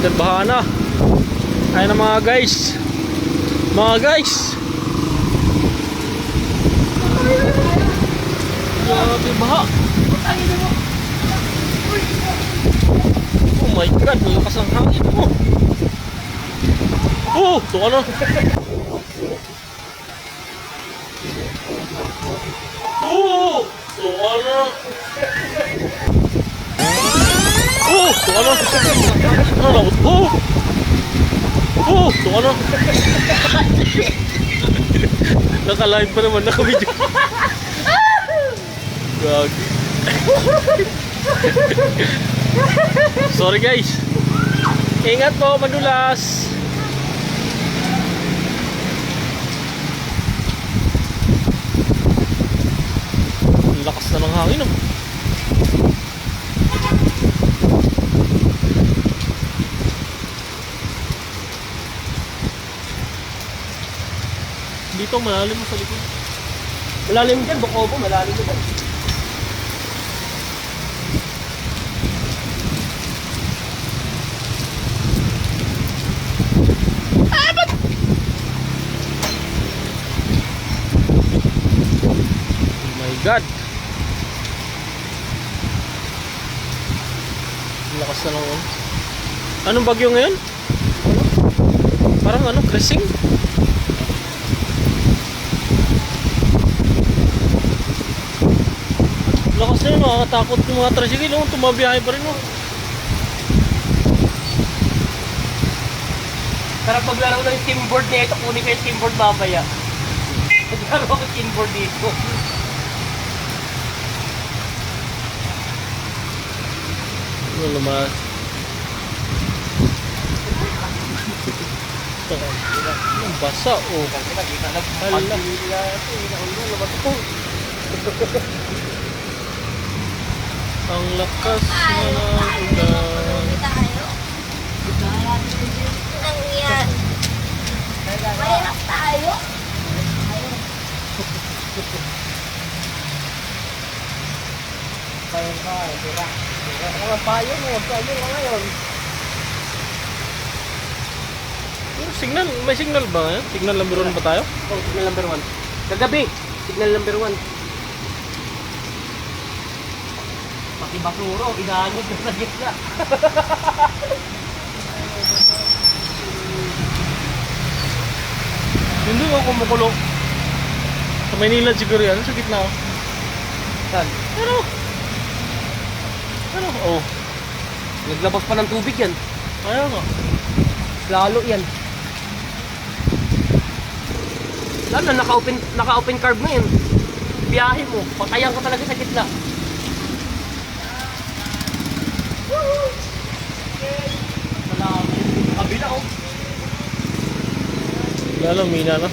Dyan baha na. Ayun na mga guys. Mga guys. Grabe baha. Oh my god, malakas ang hangin mo. Oh, ito ano? Oh, ito ano? Oh, ito ano? Oh, oh, ito ano? Naka-live pa naman, naka-video. Gagi. Sorry guys. Ingat po, madulas. Lakas na ng hangin, oh. Dito malalim mo sa likod. Malalim dyan, Bokobo, malalim dyan. Oh my god. Lakas na lang, oh. Anong bagyo ngayon? Parang ano, crescent. Lakas na yun, nakakatakot yung mga tricycle, oh. Tumabiyahe pa rin, oh. Sarap maglaro ng teamboard nito, kunin ko yung teamboard mamaya. Maglaro ako teamboard dito. Ano naman? Ang basa, oh. Hala. Ang lakas na ng ulan. Mahirap tayo. Payo ka, tira. Payo mo, payo mo ngayon. Pero signal, may signal ba ngayon? Signal number 1 ba tayo? Oh, signal number 1. Kagabi, signal number 1. Pati basuro, inaanod na sa gitna. Hindi ko kumukulo. Sa Maynila siguro yan, sa gitna. Saan? Ano? Ano? Oh. Naglabas pa ng tubig yan. Ayaw nga. Lalo yan. Lalo na naka-open carb mo yan. Biyahe mo, patayan ka talaga sa gitna. Salamat. Kabila oh. Lalo, mina na.